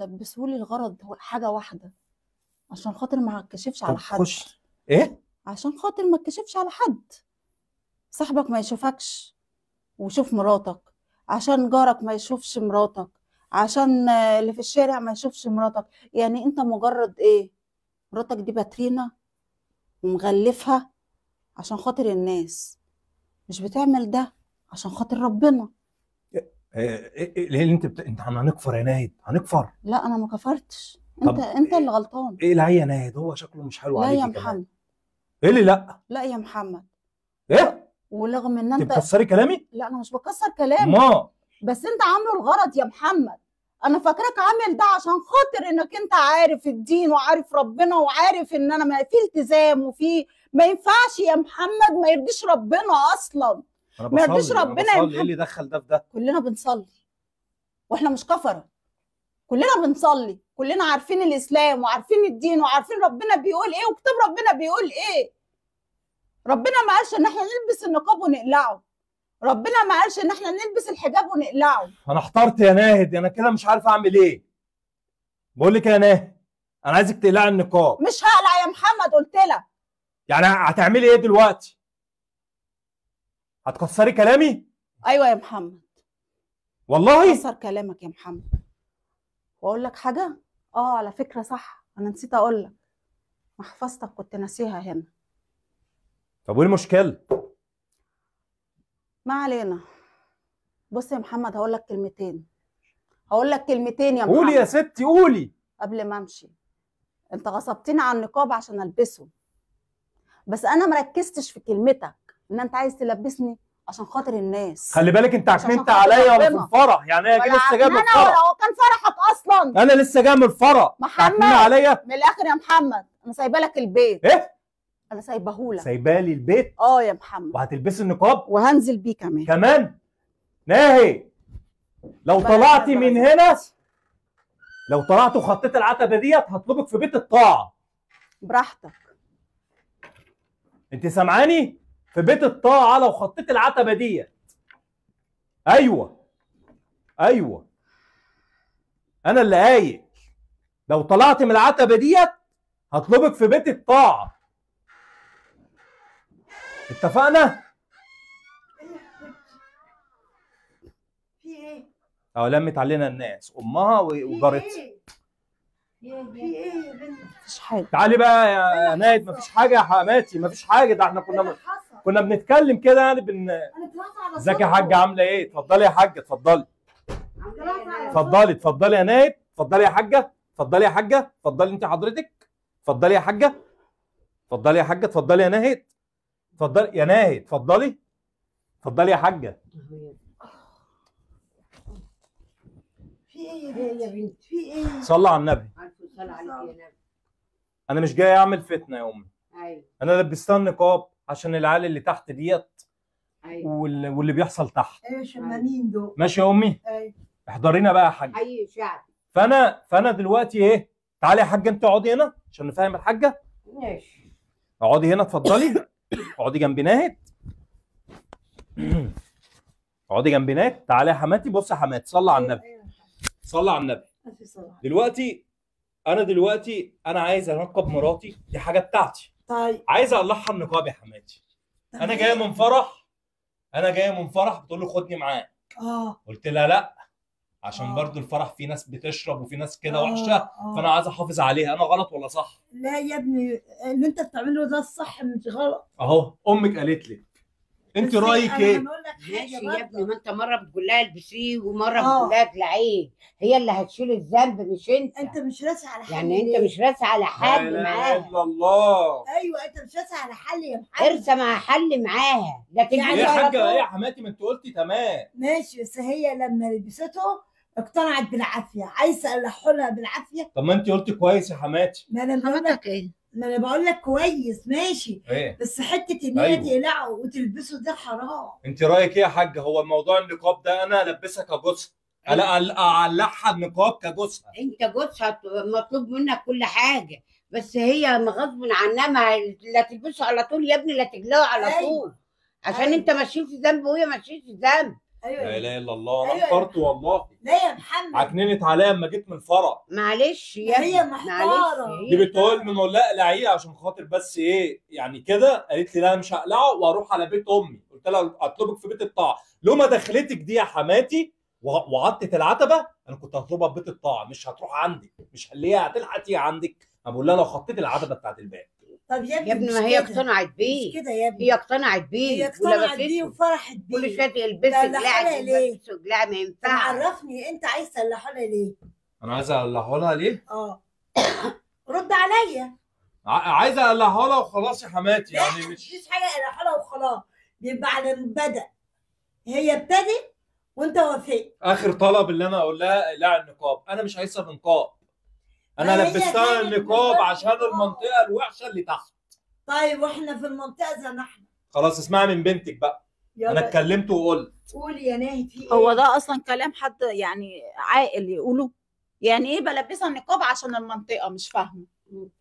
لبسهولي الغرض هو حاجة واحدة، عشان خاطر ما اتكشفش على طب حد. خش. ايه؟ عشان خاطر ما اتكشفش على حد، صاحبك ما يشوفكش ويشوف مراتك، عشان جارك ما يشوفش مراتك، عشان اللي في الشارع ما يشوفش مراتك. يعني انت مجرد ايه؟ مراتك دي باترينا ومغلفها عشان خاطر الناس، مش بتعمل ده عشان خاطر ربنا. ليه اللي انت هنكفر يا ناهد؟ هنكفر؟ لا انا ما كفرتش، طب انت اللي غلطان. ايه العيا ناهد؟ هو شكله مش حلو لا يا عليكي كمان. محمد. ايه اللي لا؟ لا يا محمد. ايه؟ ورغم ان انت انت. بتكسري كلامي؟ لا انا مش بكسر كلامك، ما بس انت عامله الغرض يا محمد. انا فاكراك عامل ده عشان خاطر انك انت عارف الدين وعارف ربنا وعارف ان انا ما في التزام وفي ما ينفعش يا محمد، ما يرضيش ربنا اصلا. انا ما يرضيش بصلي، انا ربنا يا بصلي، ايه اللي محمد. دخل ده في ده؟ كلنا بنصلي واحنا مش كفره، كلنا بنصلي، كلنا عارفين الاسلام وعارفين الدين وعارفين ربنا بيقول ايه وكتاب ربنا بيقول ايه. ربنا ما قالش ان احنا نلبس النقاب ونقلعه، ربنا ما قالش ان احنا نلبس الحجاب ونقلعه. انا احترت يا ناهد، انا كده مش عارف اعمل ايه. بقول لك يا ناهد، انا عايزك تقلعي النقاب. مش هقلع يا محمد قلت لك. يعني هتعملي ايه دلوقتي؟ هتكسري كلامي؟ ايوه يا محمد. والله كسر كلامك يا محمد. واقول لك حاجه، على فكره صح، انا نسيت اقول لك، محفظتك كنت ناسيها هنا. طب وايه المشكله؟ ما علينا. بص يا محمد، هقول لك كلمتين يا محمد. قولي يا ستي قولي. قبل ما امشي، انت غصبتني على النقاب عشان البسه، بس انا مركزتش في كلمتك ان انت عايز تلبسني عشان خاطر الناس. خلي بالك انت عشان عكننت خاطر عليا وانا في ربنا. الفرح، يعني انا ولا لسه جاي من عكنانة ولا الفرح. هو كان فرحك اصلا. انا لسه جاي من الفرح. محمد تعكنين عليا من الاخر يا محمد، انا سايبه لك البيت. ايه؟ انا سايبهولك. سايبالي البيت؟ يا محمد. وهتلبسي النقاب وهنزل بيه كمان. ناهي، لو طلعتي من هنا، لو طلعت وخطيت العتبه ديت هطلبك في بيت الطاعه. براحتك. انت سامعاني؟ في بيت الطاعه لو خطيت العتبه ديت. ايوه انا اللي قايل، لو طلعت من العتبه ديت هطلبك في بيت الطاعه. اتفقنا؟ في ايه؟ لمت علينا الناس، امها وجارتها. في ايه يا بنت؟ مفيش حاجه. تعالي بقى يا نايد. مفيش حاجه يا حماتي، مفيش حاجه. ده احنا كنا بنتكلم كده يعني ازيك يا حاجه، عامله ايه؟ اتفضلي يا حاجه، اتفضلي اتفضلي يا نايد، اتفضلي يا حاجه، اتفضلي يا حاجه، اتفضلي انت حضرتك، اتفضلي يا حاجه، اتفضلي يا حاجه، اتفضلي يا ناهد، اتفضلي يا ناهد، اتفضلي يا حاجه. في ايه يا بنت؟ في ايه؟ صلي على النبي. صلى عليك يا نبي. انا مش جاي اعمل فتنه يا امي. ايوه. انا لبستها النقاب عشان العيال اللي تحت ديت. ايوه. واللي بيحصل تحت. ايوه شمالين دول. ماشي يا امي؟ ايوه. احضرينا بقى يا حاجه. حي شعب. فانا دلوقتي ايه؟ تعالي يا حاجه انت اقعدي هنا عشان نفهم الحاجه. ماشي. اقعدي هنا اتفضلي. اقعدي جنب ناهد. اقعدي جنب ناهد. تعالي يا حماتي. بصي يا حماتي، صلي على النبي. صلي على النبي. دلوقتي انا عايز انقب مراتي، دي حاجه بتاعتي. طيب. عايز اقلعها النقاب يا حماتي. انا جايه من فرح بتقول لي خدني معاك. قلت لها لا، عشان برضو الفرح في ناس بتشرب وفي ناس كده وحشه، فانا عايز احافظ عليها. انا غلط ولا صح؟ لا يا ابني، اللي انت بتعمله ده الصح مش غلط. اهو امك قالت لك. انت رايك ايه؟ ماشي يا ابني، ما انت مره بتقول لها البسيه ومره بتقول لها اقلعيه، هي اللي هتشيل الذنب مش انت. انت مش راسي على حل. يعني انت مش راسي على حل معاها. لا اله الا الله. ايوه انت مش راسي على حل يا محمد. ارسى مع حل معاها، لكن يعني يا حاجه ايه يا حماتي؟ ما انت قلتي تمام. ماشي، بس هي لما لبسته اقتنعت بالعافيه، عايزه اقلعه لها بالعافيه. طب ما انت قلتي كويس يا حماتي. ما انا بقول لك ايه؟ ما انا بقول لك كويس ماشي. ايه؟ بس حته ان هي تقلعه وتلبسه ده حرام. انت رايك ايه يا حاجه؟ هو الموضوع النقاب ده انا البسها كجوزها؟ اقلعها النقاب كجوزها؟ انت جوزها مطلوب منك كل حاجه، بس هي غصب عنها ما لا تلبسه على طول يا ابني، لا تقلعه على طول عشان انت ماشيين في ذنب وهي ماشيه في ذنب. ايوه لا اله الا الله، انا اخترت والله. لا يا محمد، عكننت عليا اما جيت من الفرح. معلش يا هي محتاره، دي بتقول من ولا اقلعيه عشان خاطر بس ايه يعني كده. قالت لي لا مش هقلعه واروح على بيت امي. قلت لها اطلبك في بيت الطاعه. لو ما دخلتك دي يا حماتي وعطت العتبه، انا كنت هطلبها في بيت الطاعه، مش هتروح عندك، مش هخليها هتلحق تيجي عندك. انا بقول لها لو خطيت العتبه بتاعت الباب. طب يا ابني ما هي اقتنعت بيه، مش كده يا ابني، هي اقتنعت بيه، هي اقتنعت بيه وفرحت بيه. كل شويه تلبسي قلاع ليه؟ قلاع ما ينفعش. عرفني انت عايز تقلعها لها ليه؟ انا عايز اقلعها لها ليه؟ رد عليا. عايز اقلعها لها وخلاص يا حماتي، يعني مفيش حاجه اقلعها لها وخلاص، بيبقى على بدأ. هي ابتدت وانت وافقت. اخر طلب اللي انا اقول لها اقلعي النقاب. انا مش عايزها بنقاب، انا لبستها النقاب عشان المنطقه الوحشه اللي تحت. طيب واحنا في المنطقه زي ما احنا. خلاص اسمعي من بنتك بقى. انا اتكلمت وقلت. قولي يا ناهي في ايه؟ هو ده اصلا كلام حد يعني عاقل يقوله؟ يعني ايه بلبسها النقاب عشان المنطقه؟ مش فاهمه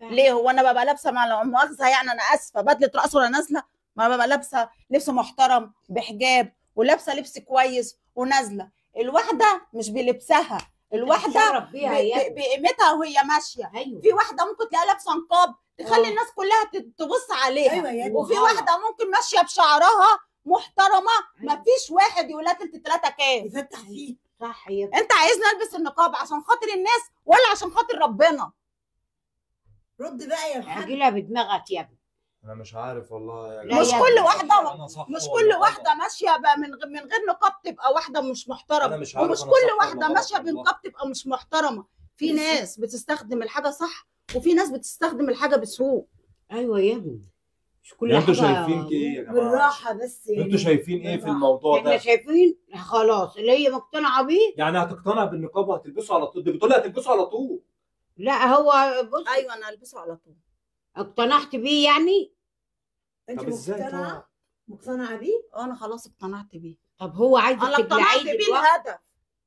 ليه. هو انا ببقى لابسه مع مؤاخذه يعني، انا اسفه، بدله رقص ولا نازله؟ ما ببقى لابسه لبس محترم بحجاب ولابسه لبس كويس ونازله. الواحده مش بلبسها، الواحده بقيمتها وهي ماشيه. أيوة. في واحده ممكن تلاقيها لابسه نقاب تخلي الناس كلها تبص عليها. أيوة، وفي واحده ممكن ماشيه بشعرها محترمه. أيوة. مفيش واحد يقول لها تلت تلاته كام يفتح فيه. صح. انت عايزني البس النقاب عشان خاطر الناس ولا عشان خاطر ربنا؟ رد بقى يا محمد. اجيلها بدماغك يا ابني. انا مش عارف والله يا مش كل واحده مش كل واحده ماشيه بقى من غير نقاب تبقى واحده مش محترمه، ومش كل واحده ماشيه بنقاب تبقى مش محترمه. في ناس بتستخدم الحاجه صح وفي ناس بتستخدم الحاجه بسوء. ايوه يا ابني، مش كل انتوا شايفين ايه يا جماعه؟ بالراحه بس. انتوا شايفين ايه في الموضوع ده؟ احنا شايفين خلاص اللي هي مقتنعه بيه. يعني هتقتنع بالنقاب وهتلبسه على طول؟ دي بتقول لي هتلبسه على طول. لا هو بص. ايوه انا هلبسه على طول. اقتنعت بيه يعني؟ انت مقتنعه؟ مقتنعه بيه؟ انا خلاص اقتنعت بيه. طب هو عايز انا اقتنعت بيه الهدف.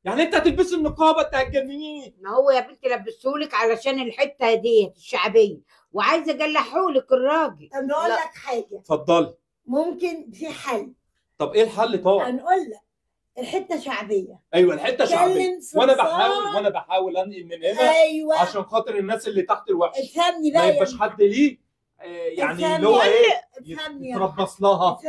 يعني انت هتلبسي النقاب؟ انت هتجننيني. ما هو يا بنتي لبسهولك علشان الحته ديت الشعبيه، وعايزه اجلحهولك الراجل. طب نقول لك حاجه. اتفضلي. ممكن في حل. طب ايه الحل؟ طبعا هنقول لك الحته شعبيه. ايوه الحته شعبيه، وانا بحاول انقل من هنا. أيوة. عشان خاطر الناس اللي تحت الوحش. افهمني بقى، ما يبقاش حد ليه يعني اللي هو ايه يتربص لها،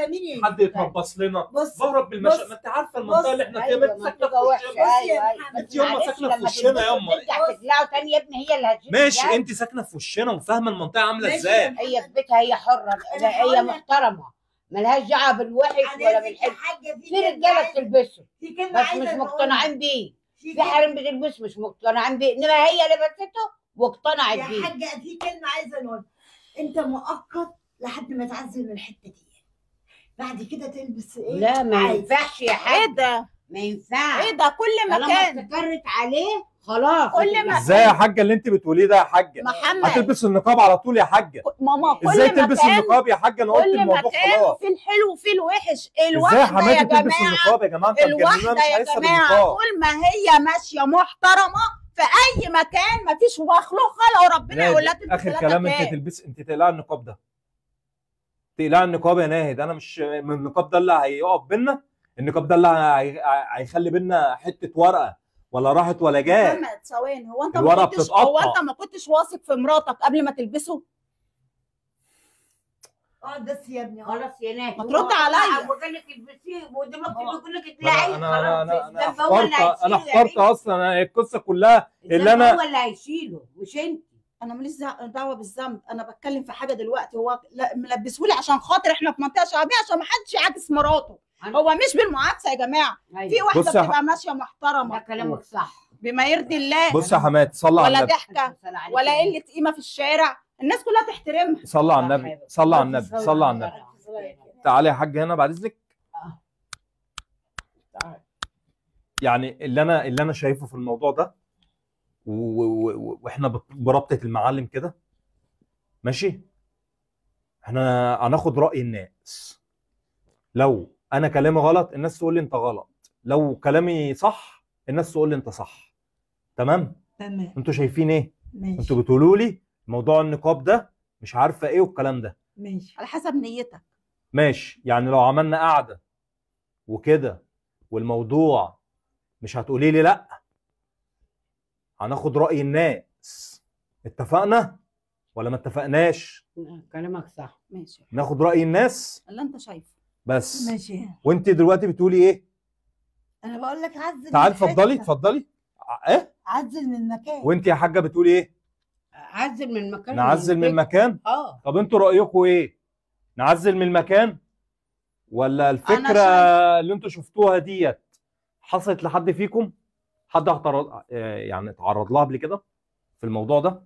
حد يتربص لنا. بهرب بالمشاكل. ما انت عارفه المنطقه اللي احنا فيها. ما انت ساكنه في وشنا. انت ياما ساكنه في وشنا ياما. تطلعوا تاني يا ابني، هي اللي هتجيب. ماشي انت ساكنه في وشنا وفاهمه المنطقه عامله ازاي. هي في بيتها، هي حره، هي محترمه، ملهاش دعوه بالوحش ولا بالحلو. في رجاله بتلبسه بس مش مقتنعين بيه، في حريم بتلبسه مش مقتنعين بيه، انما هي لبسته واقتنعت بيه. يا حاجه في كلمه عايزه نقولها، انت مؤقت لحد ما تعزل من الحته دي، بعد كده تلبس ايه؟ لا ما ينفعش يا حاج. ايه ده؟ ما ينفعش. ايه ده؟ كل مكان طالما استقرت عليه خلاص. كل مكان. ازاي يا حاجه اللي انت بتقوليه ده يا حاجه؟ محمد هتلبس النقاب على طول يا حاجه؟ ماما كل ازاي مكان تلبس النقاب يا حاجه؟ انا قلت الموضوع خلاص. في الحلو وفي الوحش. ازاي يا حماتي تلبس النقاب يا جماعه؟ انت الواحده يا جماعه طول ما هي ماشيه محترمه في اي مكان مفيش مخلوق خلقه ربنا يقول لها تلبس. اخر كلام انت تلبس، انت تقلعي النقاب ده، تقلعي النقاب يا ناهد. انا مش من النقاب ده اللي هيقف بينا، النقاب ده اللي هيخلي بينا حته ورقه ولا راحت ولا جات. محمد ثواني، هو انت ما كنتش واثق في مراتك قبل ما تلبسه؟ بس يا ابني خلاص يا ناهد، ما ترد عليا. وقال لك البسيه ودلوقتي بيقول لك اقلعيه. انا اخترت اصلا القصه كلها اللي انا هو اللي هيشيله مش انت. انا ماليش دعوه بالذنب، انا بتكلم في حاجه دلوقتي. هو ملبسهولي عشان خاطر احنا في منطقه شعبيه عشان ما حدش يعاكس مراته. هو مش بالمعاكسه يا جماعه. في واحده بتبقى ماشيه محترمه. ده كلامك صح بما يرضي الله. بص يا حماتي، صلى على النبي. ولا ضحكه ولا قله قيمه في الشارع، الناس كلها تحترمها. صلى على النبي، صلى على النبي، صلى على النبي. تعالي يا حاج هنا بعد اذنك. يعني اللي انا شايفه في الموضوع ده واحنا بربطه المعلم كده ماشي، احنا هناخد راي الناس. لو انا كلامي غلط الناس تقول لي انت غلط، لو كلامي صح الناس تقول لي انت صح. تمام. انتوا شايفين ايه؟ ماشي. انتوا بتقولوا لي موضوع النقاب ده مش عارفه ايه والكلام ده. ماشي. على حسب نيتك. ماشي. يعني لو عملنا قعده وكده والموضوع مش هتقولي لي لا، هناخد رأي الناس. اتفقنا ولا ما اتفقناش؟ كلامك صح. ماشي، ناخد رأي الناس اللي انت شايفه. بس. ماشي. وانت دلوقتي بتقولي ايه؟ انا بقول لك عزل. تعالي من اتفضلي الحتة. اتفضلي. ايه؟ عزل من مكان. وانت يا حاجه بتقولي ايه؟ عزل من المكان. نعزل من المكان؟ طب انتوا رأيكم ايه؟ نعزل من المكان ولا الفكره اللي انتوا شفتوها ديت حصلت لحد فيكم؟ حد يعني اتعرض لها قبل كده في الموضوع ده؟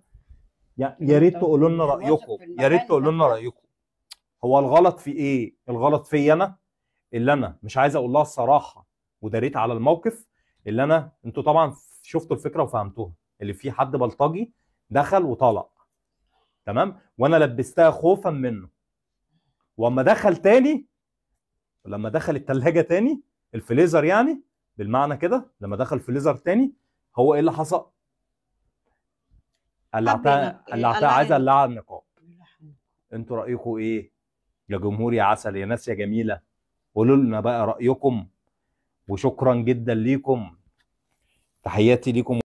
يا ريت تقولوا لنا رايكم، يا ريت تقولوا لنا رايكم. هو الغلط في ايه؟ الغلط في انا اللي انا مش عايز اقول لها الصراحه وداريت على الموقف اللي انا. انتوا طبعا شفتوا الفكره وفهمتوها، اللي فيه حد بلطجي دخل وطلق، تمام، وانا لبستها خوفا منه. واما دخل تاني، لما دخل الثلاجه تاني، الفريزر يعني بالمعنى كده، لما دخل الفريزر تاني، هو ايه اللي حصل؟ قلعتها عايزه اقلعها النقاب. انتوا رايكم ايه يا جمهور يا عسل يا ناس يا جميله؟ قولوا لنا بقى رايكم، وشكرا جدا ليكم، تحياتي ليكم.